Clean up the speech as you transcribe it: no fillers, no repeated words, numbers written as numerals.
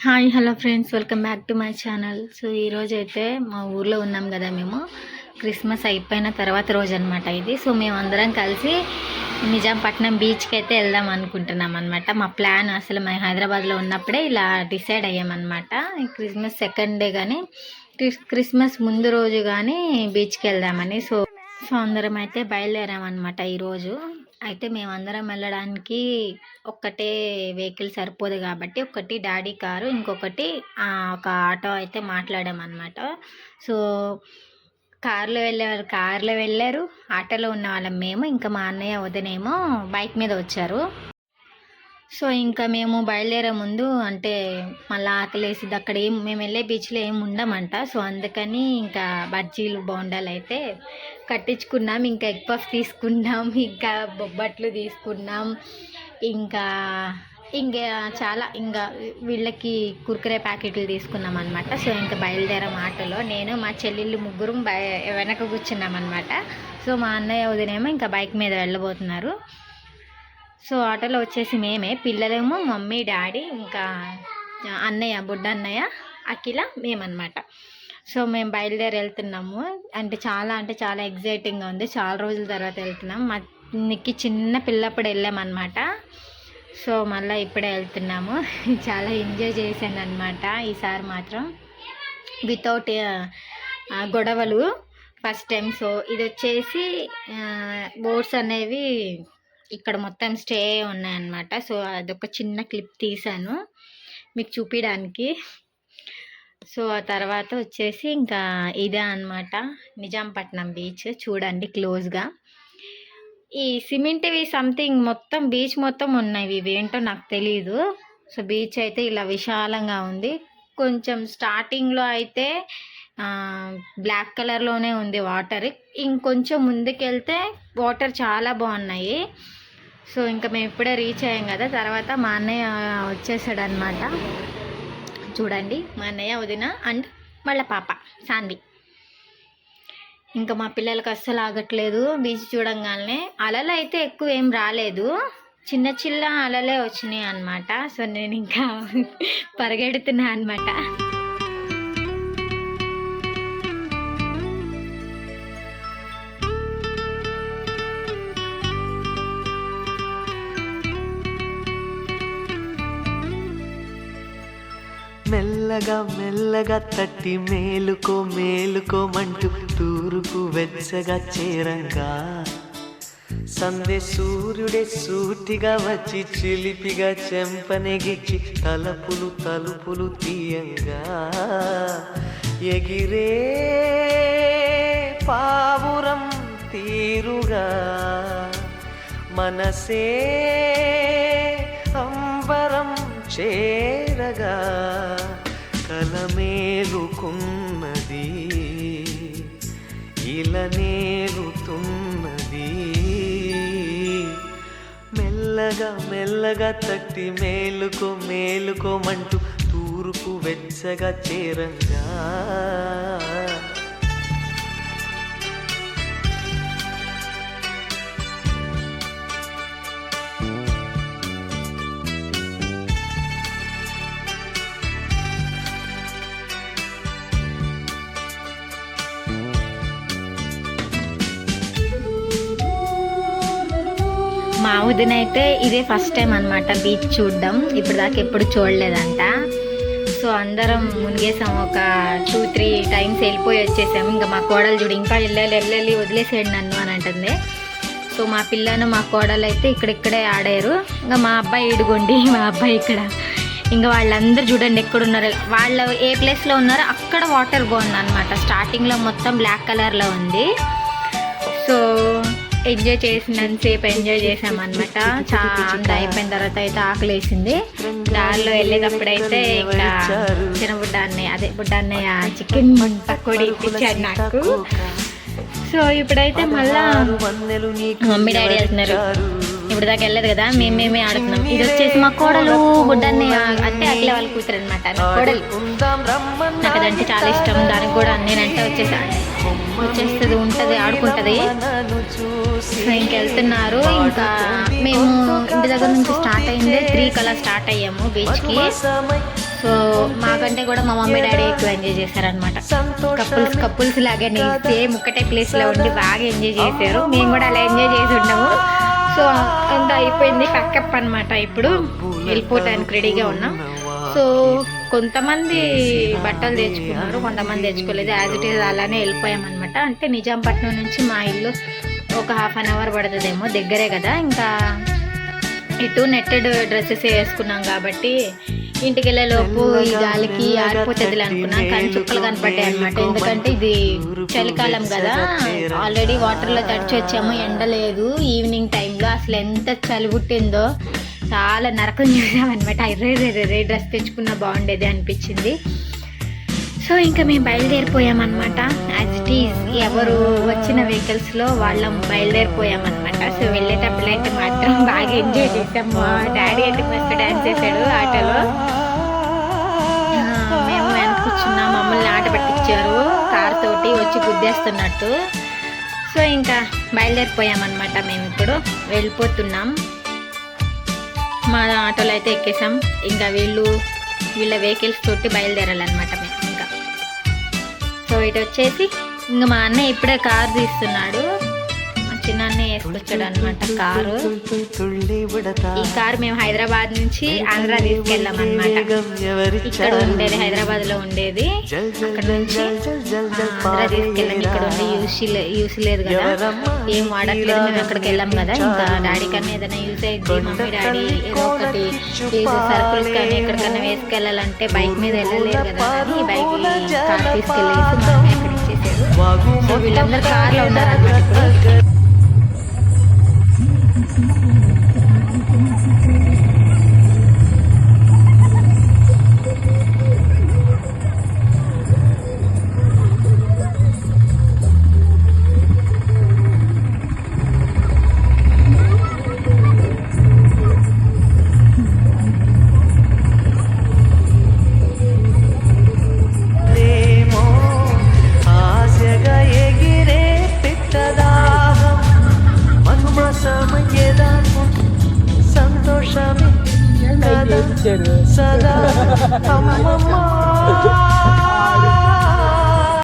Hi hello friends, welcome back to my channel. So ఈరోజు అయితే మా ఊర్లో ఉన్నాం కదా, మేము క్రిస్మస్ అయిపోయిన తర్వాత రోజు అనమాట ఇది. సో మేమందరం కలిసి నిజాంపట్నం బీచ్కి అయితే వెళ్దాం అనుకుంటున్నాం అనమాట. మా ప్లాన్ అసలు మేము హైదరాబాద్లో ఉన్నప్పుడే ఇలా డిసైడ్ అయ్యామన్నమాట. క్రిస్మస్ సెకండ్ డే కానీ క్రిస్మస్ ముందు రోజు కానీ బీచ్కి వెళ్దామని. సో అందరం అయితే బయలుదేరామన్నమాట ఈరోజు. అయితే మేమందరం వెళ్ళడానికి ఒక్కటే వెహికల్ సరిపోదు కాబట్టి ఒకటి డాడీ కారు, ఇంకొకటి ఒక ఆటో అయితే మాట్లాడామన్నమాట. సో కార్లో వెళ్ళారు, ఆటోలో ఉన్న వాళ్ళం మేము, ఇంకా మా అన్నయ్య వదినేమో బైక్ మీద వచ్చారు. సో ఇంకా మేము బయలుదేరే ముందు అంటే మళ్ళీ ఆకలేసిద్ది, అక్కడ మేము వెళ్ళే బీచ్లో ఏమి ఉండమంట. సో అందుకని ఇంకా బజ్జీలు బోండాలు అయితే కట్టించుకున్నాం, ఇంకా ఎగ్ పఫ్ తీసుకున్నాం, ఇంకా బొబ్బట్లు తీసుకున్నాం, ఇంకా చాలా ఇంకా వీళ్ళకి కుర్కురే ప్యాకెట్లు తీసుకున్నాం అనమాట. సో ఇంకా బయలుదేరాం ఆటోలో. నేను మా చెల్లెళ్ళు ముగ్గురు వెనక కూర్చున్నాం అనమాట. సో మా అన్నయ్య వదినేమో ఇంకా బైక్ మీద వెళ్ళబోతున్నారు. సో ఆటోలో వచ్చేసి మేమే, పిల్లలేమో మమ్మీ డాడీ ఇంకా అన్నయ్య బుడ్డన్నయ్య అఖిల మేమన్నమాట. సో మేము బయలుదేరి వెళ్తున్నాము. అంటే చాలా ఎగ్జైటింగ్గా ఉంది, చాలా రోజుల తర్వాత వెళ్తున్నాం. మా నిక్కి చిన్న పిల్లప్పుడు వెళ్ళామన్నమాట. సో మళ్ళీ ఇప్పుడే వెళ్తున్నాము. చాలా ఎంజాయ్ చేశాను అనమాట ఈసారి మాత్రం, వితౌట్ గొడవలు ఫస్ట్ టైం. సో ఇది వచ్చేసి బోట్స్ అనేవి ఇక్కడ మొత్తం స్టే ఉన్నాయన్నమాట. సో అదొక చిన్న క్లిప్ తీసాను మీకు చూపించడానికి. సో ఆ తర్వాత వచ్చేసి ఇంకా ఇదే అనమాట నిజాంపట్నం బీచ్. చూడండి క్లోజ్గా, ఈ సిమెంట్వి సంథింగ్ మొత్తం బీచ్ మొత్తం ఉన్నాయి, ఇవేంటో నాకు తెలీదు. సో బీచ్ అయితే ఇలా విశాలంగా ఉంది. కొంచెం స్టార్టింగ్లో అయితే బ్లాక్ కలర్లోనే ఉంది వాటర్, ఇంకొంచెం ముందుకెళ్తే వాటర్ చాలా బాగున్నాయి. సో ఇంకా మేము ఇప్పుడే రీచ్ అయ్యాం కదా. తర్వాత మా అన్నయ్య వచ్చేసాడు అనమాట. చూడండి మా అన్నయ్య వదిన అండ్ వాళ్ళ పాప సాన్వి. ఇంకా మా పిల్లలకి అస్సలు ఆగట్లేదు బీచ్ చూడంగానే. అలలు అయితే ఎక్కువ ఏం రాలేదు, చిన్న అలలే వచ్చినాయి అనమాట. సో నేను ఇంకా పరిగెడుతున్నా అనమాట. మెల్లగా మెల్లగా తట్టి మేలుకోమంటూ తూర్పు వెచ్చగా చేరంగా, సందే సూర్యుడే సూటిగా వచ్చి చిలిపిగా చెంపనెగిచ్చి తలుపులు తీయంగా, ఎగిరే పావురం తీరుగా మనసే అంబరం చేరగా, కలమేలుకున్నది ఇలనేలుతున్నది. మెల్లగా తట్టి మేలుకోమంటూ తూర్పు వెచ్చగా చేరంగా. మా వదిన అయితే ఇదే ఫస్ట్ టైం అనమాట బీచ్ చూడడం, ఇప్పుడు దాకా ఎప్పుడు చూడలేదంట. సో అందరం మునిగేసాం, ఒక 2-3 టైమ్స్ వెళ్ళిపోయి వచ్చేసాము. ఇంకా మా కోడలు చూడు ఇంకా వెళ్ళి వదిలేసేయండి నన్ను అని అంటుంది. సో మా పిల్లను మా కోడలు అయితే ఇక్కడే ఆడారు. ఇంకా మా అబ్బాయి ఇడుకోండి, మా అబ్బాయి ఇక్కడ. ఇంకా వాళ్ళందరూ చూడండి ఎక్కడున్నారు, వాళ్ళు ఏ ప్లేస్లో ఉన్నారో అక్కడ వాటర్ బాగుంది అనమాట. స్టార్టింగ్లో మొత్తం బ్లాక్ కలర్లో ఉంది. సో ఎంజాయ్ చేసినంతసేపు ఎంజాయ్ చేసామన్నమాట. చాలా అంత అయిపోయిన తర్వాత అయితే ఆకలేసింది. దారిలో వెళ్ళేటప్పుడైతే ఇంకా బుడ్డ అన్నయ్య చికెన్ పకోడీ ఇప్పించాడు నాకు. సో ఇప్పుడైతే మళ్ళా మమ్మీ డాడీ వెళ్తున్నారు. ఇప్పుడు దాకా వెళ్ళదు కదా, మేమే ఆడుతున్నాం. ఇది వచ్చేసి మా కోడలు బుడ్డన్నయ్య అంటే అట్లే వాళ్ళ కూతురు అనమాట. నా కోడలు నాకు అదంటే చాలా ఇష్టం, దానికి కూడా నేనంటే వచ్చేస్తుంది, ఉంటుంది, ఆడుకుంటుంది. ఇంకెళ్తున్నారు. ఇంకా మేము ఇంటి దగ్గర నుంచి స్టార్ట్ అయిందే 3 కల్లా స్టార్ట్ అయ్యాము బీచ్కి. సో మాకంటే కూడా మా మమ్మీ డాడీ ఎక్కువ ఎంజాయ్ చేశారనమాట. కపుల్స్ లాగానే సేమ్ ఒకటే ప్లేస్లో ఉండి బాగా ఎంజాయ్ చేశారు. మేము కూడా అలా ఎంజాయ్ చేసి ఉన్నాము. సో అంతా అయిపోయింది, ప్యాకప్ అనమాట. ఇప్పుడు వెళ్ళిపోవటానికి రెడీగా ఉన్నాం. సో కొంతమంది బట్టలు తెచ్చుకున్నారు, కొంతమంది తెచ్చుకోలేదు. యాజ్ ఇట్ ఈజ్ అలానే వెళ్ళిపోయామన్నమాట. అంటే నిజాంపట్నం నుంచి మా ఇల్లు ఒక 1/2 అవర్ పడుతుందేమో, దగ్గరే కదా. ఇంకా ఇటు నెట్టెడ్ డ్రెస్సెస్ వేసుకున్నాం కాబట్టి ఇంటికి వెళ్ళేలోపు ఈ గాలికి ఆరిపోతుంది అనుకున్నాం. కానీ చుక్కలు కనపడ్డాయి అనమాట. ఎందుకంటే ఇది చలికాలం కదా, ఆల్రెడీ వాటర్లో తడిచి వచ్చాము, ఎండ లేదు. ఈవినింగ్ టైంలో అసలు ఎంత చలి పుట్టిందో, చాలా నరకం చూసామన్నమాట. రే డ్రెస్ తెచ్చుకున్నా బాగుండేది అనిపించింది. సో ఇంకా మేము బయలుదేరిపోయామన్నమాట. యాజ్ ఇట్ ఈజ్ ఎవరు వచ్చిన వెహికల్స్లో వాళ్ళం బయలుదేరిపోయామన్నమాట. సో వెళ్ళేటప్పుడు అయితే మాత్రం బాగా ఎంజాయ్ చేసాము. మా డాడీ అయితే మస్తు డ్యాన్స్ చేశాడు ఆటోలో. మేము వెనక కూర్చున్నాం, మమ్మల్ని ఆట పట్టించారు కార్ తోటి వచ్చి గుద్దేస్తున్నట్టు. సో ఇంకా బయలుదేరిపోయామన్నమాట. మేము ఇప్పుడు వెళ్ళిపోతున్నాం. మా ఆటోలో అయితే ఎక్కేసాం. ఇంకా వీళ్ళ వెహికల్స్ తోటి బయలుదేరాలన్నమాట మేము. ఇంకా సో ఇటు వచ్చేసి ఇంకా మా అన్నయ్య ఇప్పుడే కారు తీస్తున్నాడు. మా చిన్న అన్నయ్య వేసుకొచ్చాడు అనమాట కారు. ఈ కారు మేము హైదరాబాద్ నుంచి ఆంధ్ర తీసుకెళ్ళాం అనమాట. ఇక్కడ ఉండేది, హైదరాబాద్ లో ఉండేది. అక్కడ నుంచి ఆంధ్ర తీసుకెళ్ళాం. ఇక్కడ ఉండి యూస్ లేదు కదా, ఏం వాడట్లేదు. మేము అక్కడికి వెళ్ళాం కదా. ఇంకా డాడీ కన్నా ఏదైనా యూజ్ అయ్యింది. మమ్మీ డాడీ ఏదో ఒకటి సర్కిల్స్ కానీ ఎక్కడికన్నా వేసుకెళ్ళాలంటే బైక్ మీద వెళ్ళలేదు కదా అని బైక్ కార్ తీసుకెళ్ళేసి మా అన్నయ్య అక్కడ ఇచ్చేసారు. సో వీళ్ళందరూ కార్లో ఉన్నారు అనమాట ఇప్పుడు. సదా అమ్మమ్మ